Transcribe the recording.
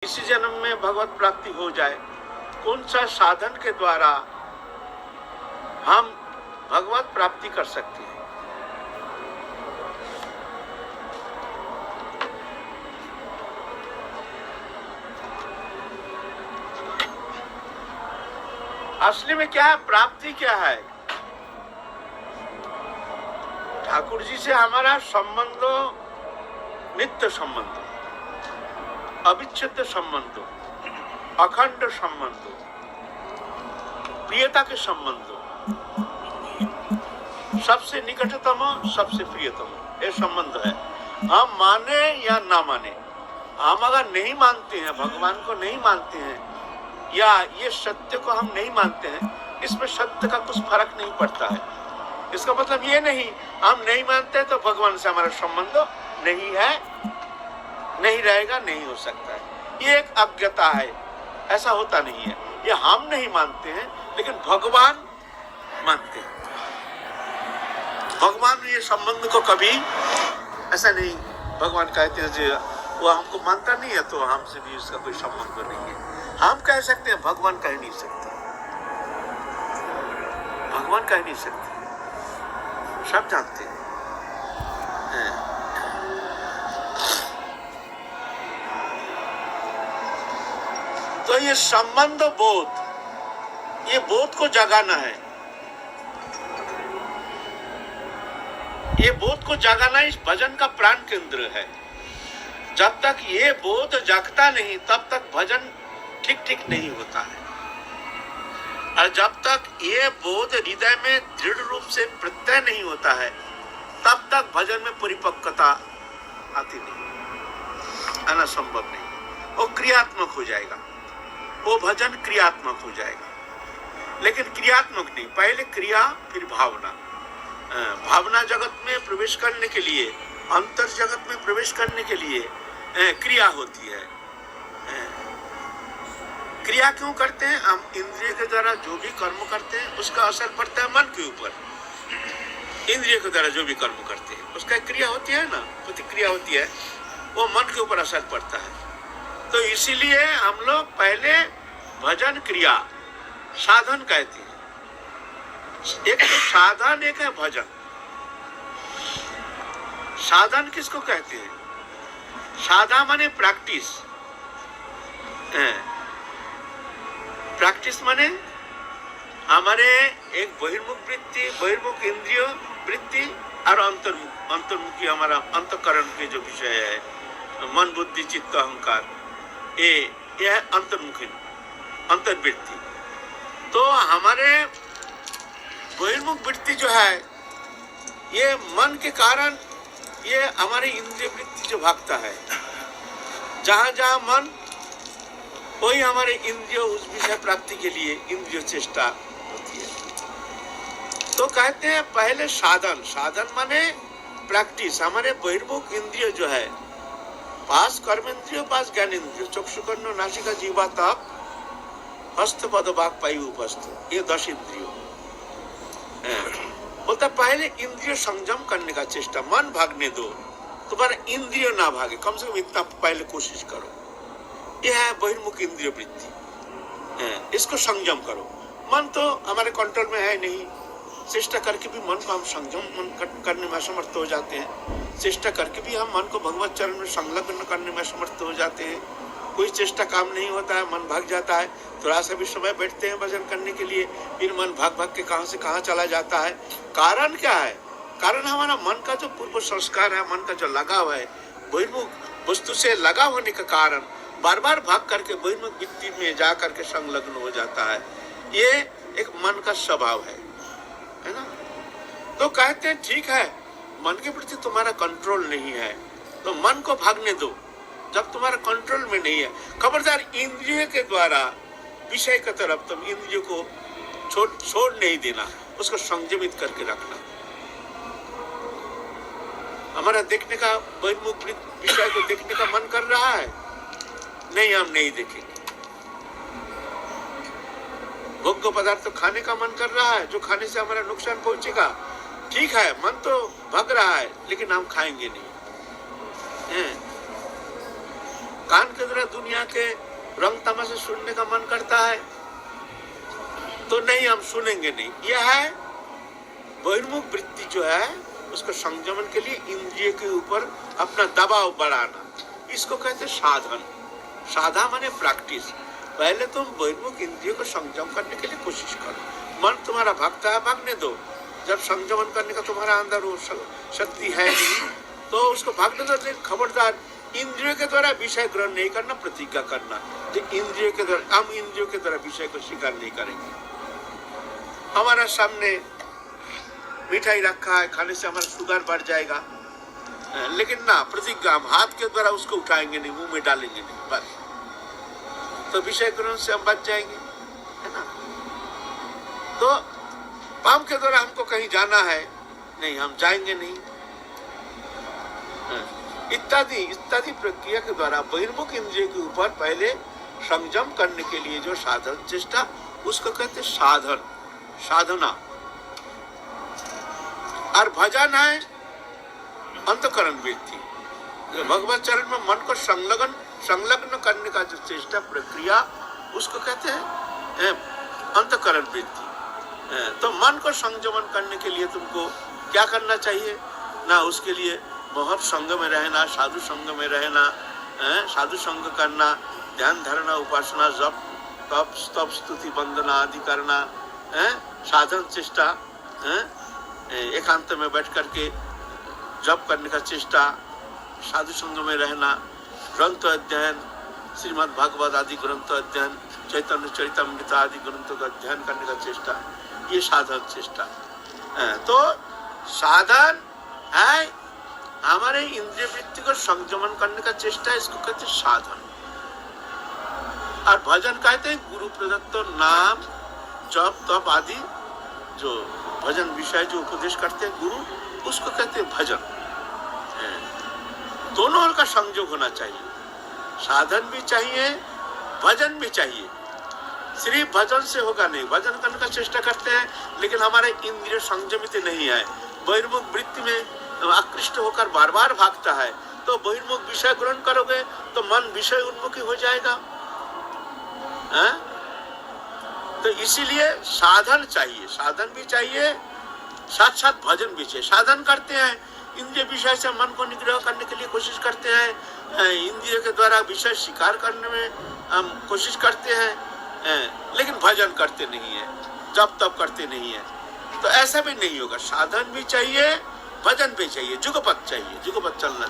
इसी जन्म में भगवत प्राप्ति हो जाए, कौन सा साधन के द्वारा हम भगवत प्राप्ति कर सकते हैं। असली में क्या है, प्राप्ति क्या है? ठाकुर जी से हमारा संबंध नित्य संबंध, अविच्छेद्य संबंध, अखंड संबंध, प्रियता के संबंध, सबसे निकटतम, सबसे प्रियतम ये संबंध है। हम माने या ना माने, हम अगर नहीं मानते हैं, भगवान को नहीं मानते हैं, या ये सत्य को हम नहीं मानते हैं, इसमें सत्य का कुछ फर्क नहीं पड़ता है। इसका मतलब ये नहीं हम नहीं मानते तो भगवान से हमारा संबंध नहीं है, नहीं रहेगा, नहीं हो सकता है। ये एक अज्ञता है, ऐसा होता नहीं है। ये हम नहीं मानते हैं लेकिन भगवान मानते हैं। भगवान ये संबंध को कभी ऐसा नहीं, भगवान कहते हैं जो वो हमको मानता नहीं है तो हमसे भी उसका कोई संबंध नहीं है। हम कह सकते हैं, भगवान कह नहीं सकते, भगवान कह नहीं सकते, सब जानते हैं। तो ये संबंध बोध, ये बोध को जगाना है। ये बोध को जगाना इस भजन का प्राण केंद्र है। जब तक ये बोध जगता नहीं तब तक भजन ठीक ठीक नहीं होता है। और जब तक ये बोध हृदय में दृढ़ रूप से प्रत्यय नहीं होता है तब तक भजन में परिपक्वता आती नहीं, आना संभव नहीं। वो क्रियात्मक हो जाएगा, वो भजन क्रियात्मक हो जाएगा। लेकिन क्रियात्मक नहीं, पहले क्रिया फिर भावना। भावना जगत में प्रवेश करने के लिए, अंतर जगत में प्रवेश करने के लिए क्रिया होती है। क्रिया क्यों करते हैं? हम इंद्रिय के द्वारा जो भी कर्म करते हैं उसका असर पड़ता है मन के ऊपर। इंद्रिय के द्वारा जो भी कर्म करते हैं उसका क्रिया होती है ना, प्रतिक्रिया होती है, वो मन के ऊपर असर पड़ता है। तो इसीलिए हम लोग पहले भजन क्रिया साधन कहते हैं। एक तो साधन, एक है भजन। साधन किसको कहते हैं? साधा माने प्रैक्टिस। प्रैक्टिस माने हमारे एक बहिर्मुख वृत्ति, बहिर्मुख इंद्रिय वृत्ति और अंतर्मुखी हमारा अंतःकरण के जो विषय है, मन बुद्धि चित्त अहंकार, ये है अंतर्मुखी अंतर्वृत्ति। तो हमारे बहिर्मुख वृत्ति जो है ये मन के कारण ये हमारी इंद्रिय वृत्ति जो भागता है, जहां जहां मन वही हमारे इंद्रिय उस विषय प्राप्ति के लिए इंद्रिय चेष्टा होती है। तो कहते हैं पहले साधन। साधन माने प्रैक्टिस। हमारे बहिर्मुख इंद्रिय जो है, पास कर्मेंद्रिय, पास ज्ञानेंद्रिय, चक्षु कर्ण नासिका जीवा तक हस्त पद बाग पायु उपस्थ, ये 10 इंद्रियों। बोलता पहले इंद्रिय संयम करने का चेष्टा, मन भागने दो, तुम्हारा इंद्रिय ना भागे, कम से कम इतना पहले कोशिश करो। यह है बहिर्मुख इंद्रिय वृत्ति, इसको संयम करो। मन तो हमारे कंट्रोल में है नहीं, चेष्टा करके भी मन को हम संयम करने में समर्थ हो जाते हैं। चेष्टा करके भी हम मन को भगवत चरण में संलग्न करने में समर्थ हो जाते हैं। कोई चेष्टा काम नहीं होता है, मन भाग जाता है। थोड़ा सा भी समय बैठते हैं भजन करने के लिए, फिर मन भाग भाग के कहां से कहां चला जाता है। कारण क्या है? कारण हमारा मन का जो पूर्व संस्कार है, मन का जो लगाव है, बहिर्मुख वस्तु से लगाव होने का कारण बार बार भाग करके बहिर्मुख वृत्ति में जा करके संलग्न हो जाता है। ये एक मन का स्वभाव है ना। तो कहते हैं ठीक है, मन के प्रति तुम्हारा कंट्रोल नहीं है तो मन को भागने दो। जब तुम्हारा कंट्रोल में नहीं है, खबरदार इंद्रिय के द्वारा विषय की तरफ तुम इंद्रियों को छोड़ नहीं देना, उसको संयमित करके रखना। हमारा देखने का बहिर्मुख विषय को देखने का मन कर रहा है, नहीं हम नहीं देखेंगे। भोग्य पदार्थ तो खाने का मन कर रहा है, जो खाने से हमारा नुकसान पहुंचेगा, ठीक है, मन तो भग रहा है लेकिन हम खाएंगे नहीं। कान के द्वारा दुनिया के रंग तमाशे सुनने का मन करता है तो नहीं, हम सुनेंगे नहीं। यह है बहिर्मुख वृत्ति जो है उसको संयमन के लिए इंद्रिय के ऊपर अपना दबाव बढ़ाना, इसको कहते साधन। साधा माने प्रैक्टिस। पहले तुम बहिर्मुख इंद्रियों को संयम करने के लिए कोशिश करो। मन तुम्हारा भागता है, भागने दो। जब संयमन करने का तुम्हारा अंदर वो शक्ति है नहीं तो उसको भागने दो। लेकिन खबरदार इंद्रियों के द्वारा विषय ग्रहण नहीं करना, प्रतिज्ञा करना इंद्रियों के द्वारा, हम इंद्रियों के द्वारा विषय को स्वीकार नहीं करेंगे। हमारा सामने मिठाई रखा है, खाने से हमारा शुगर बढ़ जाएगा, लेकिन ना, प्रतिज्ञा हम हाथ के द्वारा उसको उठाएंगे नहीं, मुंह में डालेंगे नहीं, बस। तो विषय ग्रहण से हम बच जाएंगे, है ना। तो पाम के द्वारा हमको कहीं जाना है, नहीं, हम जाएंगे नहीं, इत्यादि इत्यादि प्रक्रिया के द्वारा बहिर्मुख इंद्रिय के ऊपर पहले संयम करने के लिए जो साधन चेष्टा, उसको कहते साधन, साधना। और भजन है अंतःकरण वृत्ति। भगवत चरण में मन को संलग्न करने का जो चेष्टा प्रक्रिया, उसको कहते हैं अंतःकरण वृत्ति। तो मन को संयमन करने के लिए तुमको क्या करना चाहिए ना, उसके लिए बहुत संग में रहना, साधु संग में रहना, साधु संग करना, ध्यान धारणा, उपासना, जप तप स्तप स्तुति वंदना आदि करना, साधन चेष्टा, एकांत में बैठ करके जप करने का चेष्टा, साधु संग में रहना, ग्रंथ अध्ययन, श्रीमद् भागवत आदि ग्रंथ अध्ययन, चैतन्य चरितामृत आदि ग्रंथों का अध्ययन करने का चेष्टा, ये साधन चेष्टा। तो साधन है हमारे इंद्रिय वृत्ति को संयमन करने का चेष्टा, इसको कहते हैं साधन। और भजन कहते हैं गुरु प्रदत्त नाम जप तप आदि जो भजन विषय जो उपदेश करते हैं गुरु, उसको कहते हैं भजन। दोनों का संयोग होना चाहिए, साधन भी चाहिए, भजन भी चाहिए। सिर्फ भजन से होगा नहीं, भजन करने का चेष्टा करते हैं लेकिन हमारे इंद्रिय संयमित नहीं है, बहिर्मुख वृत्ति में आकृष्ट होकर बार बार भागता है, तो बहिर्मुख विषय ग्रहण करोगे तो मन विषय उन्मुखी हो जाएगा। तो इसीलिए साधन चाहिए, साधन भी चाहिए, साथ साथ भजन भी चाहिए। साधन करते हैं, इंद्रिय विषय से मन को निग्रह करने के लिए कोशिश करते हैं, इंद्रिय के द्वारा विषय स्वीकार करने में हम कोशिश करते हैं, लेकिन भजन करते नहीं है, जप तप करते नहीं है। तो ऐसा भी नहीं होगा, साधन भी चाहिए, भजन भी चाहिए, जुगपथ चाहिए, जुगपथ चलना चाहिए।